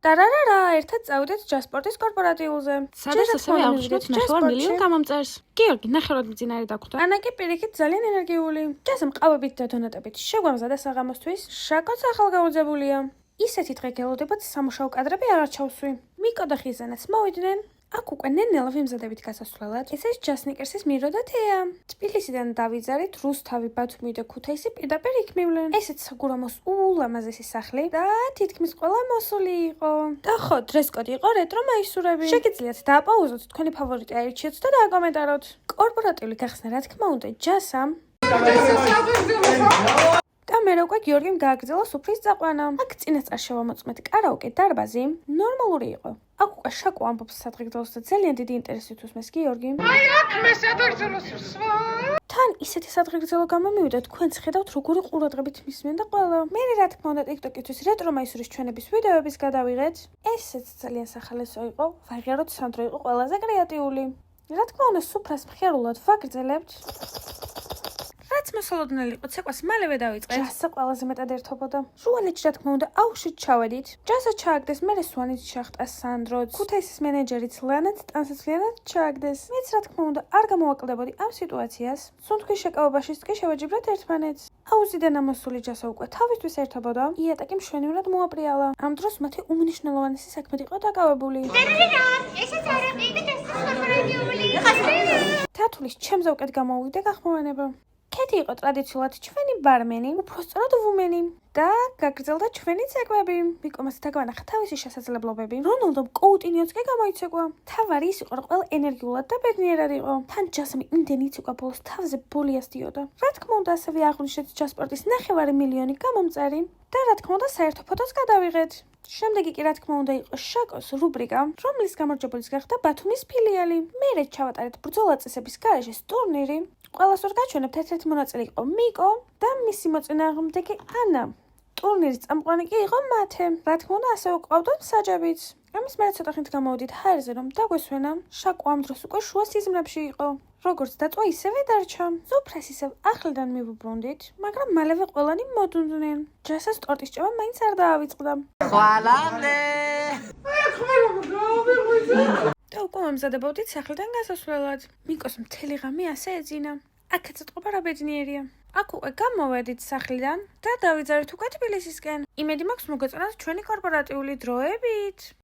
Ტარარარა, ერთად წავიდეთ ჯასპორტის კორპორატიულზე. სადაც ასევე აღვნიშნოთ 9 მილიონ გამომწერს. გიორგი, ნახევრად მძინარი დაგვხვდა. ანაკი პირიქით ძალიან ენერგიული. ჯასამ ყავებით და დონატებით შეგვამზადა საღამოსთვის. შაკოც ახალგაზრდებულია. ისეთი დღე გელოდებათ სამუშაო კადრები აღარ ჩავსვი. მიკო და ხიზანაც მოვიდნენ. აქ უკვე ნენელა ვიმზადებით გასასვლელად. ეს არის ჯასნიკერსის მირო და თეა. თბილისიდან დავიძარით რუსთავი, ბათუმი და ქუთაისი პირდაპირ იქ მივლენ. ესეც საგურამოს ულამაზესი სახლი და თითქმის ყველა მოსული იყო. და ხო, დრესკოდი იყო რეტრო მაისურები. შეგიძლიათ დააპაუზოთ, თქვენი ფავორიტი აირჩიოთ და დააკომენტაროთ. კორპორატიული გახსნა რა თქმა უნდა ჯასამ. და მე უკვე გიორგიმ გააგრძელა სუფრის წაყვანა. აქ წინასწარ შევამოწმეთ კარაოკე დარბაზი. ნორმალური იყო. აქ უკვე შაკო ამბობს სადღეგრძელოს და ძალიან დიდი ინტერესით უსმენს გიორგიმ. აი აქ მე სადღეგრძელოს ვსვა. თან ისეთი სადღეგრძელო გამომივიდა, თქვენც ხედავთ როგორი ყურადღებით მისმენ და ყველა. მე რა თქმა უნდა TikTok-ისთვის რეტრო მაისურის ჩვენების ვიდეოების გადავიღეთ. ესეც ძალიან სახალესო იყო. ვაღიაროთ სანდრო იყო ყველაზე კრეატიული. რა თქმა უნდა სუფრას მხიარულად ვაგრძელებთ. რაც მოსალოდნელი იყო, ცეკვას მალევე დავიწყეთ. ჯასა ყველაზე მეტად ერთობოდა. ჟუანეთში რა თქმა უნდა აუშით ჩავედით. ჯასა ჩააგდეს, მერე სვანით შახტა სანდროც. ქუთაისის მენეჯერიც ლანაც ტანსაცლიანად ჩააგდეს. მეც რა თქმა უნდა არ გამოვაკლდებოდი ამ სიტუაციას. სუნთქვის შეკავებაშიც კი შევეჯიბრეთ ერთმანეთს. აუზიდან ამოსული ჯასა უკვე თავისთვის ერთობოდა. იატაკი მშვენივრად მოაპრიალა. ამ დროს მათი უმნიშვნელოვანესი საქმე იყო დაკავებული. ესეც არაფერი და ჯასის კორპორატიული. თათulis ჩემზე უკეთ გამოვიდა გახმოვანება. კეთი იყო ტრადიციულად ჩვენი ბარმენი, უпроსწორად ვუმენი და გაგრძელდა ჩვენი ცეკვები. მიკომას დაგვანახა თავისი შესაძლებლობები. რონალდომ კოუტინიოც კი გამოიცეკვა. თავარი ის იყო, რომ ყველა ენერგიულად და ბედნიერად იყო. თან ჯასმი იმდენი იცეკვა ბოლოს თავზე ბოლიას დიოდა. რა თქმა უნდა ასევე აღვნიშნეთ ჯასპორტის 9 მილიონი გამომწერი და რა თქმა უნდა საერთო ფოტოს გადავიღეთ. შემდეგი კი რა თქმა უნდა იყო შაკოს რუბრიკა, რომლის გამარჯვებულიც გახდა ბათუმის ფილიალი. მერე ჩავატარეთ ბრძოლა წესების გარეშე ტურნირი. ყველას ვერ გაჩვენებთ, ერთ-ერთი მონაწილე იყო მიკო და მისი მოწინააღმდეგე ანა. ტურნირის წამყვანი კი იყო მათე. რა თქმა უნდა ასევე ყავდათ საჯებიც. ამის მერე ცოტა ხნით გამოვიდით ჰაერზე რომ დაგვესვენა. შაკო ამ დროს უკვე შუა სიზმრებში იყო. როგორც დაწვა ისევე დარჩა. სუფრას ისევ ახლიდან მივუბრუნდით, მაგრამ მალევე ყველანი მოდუნდნენ. ჯასას ტორტის ჭამა მაინც არ დაავიწყდა. ხვალამდე და უკვე მომზადებოდით სახლიდან გასასვლელად. მიკოს მთელი ღამე ასე ეძინა. აქაც ეთყობა რა ბედნიერია. აქ უკვე გამოვედით სახლიდან და დავიძარით უკვე თბილისისკენ. იმედი მაქვს მოგეწონათ ჩვენი კორპორატიული დროებით.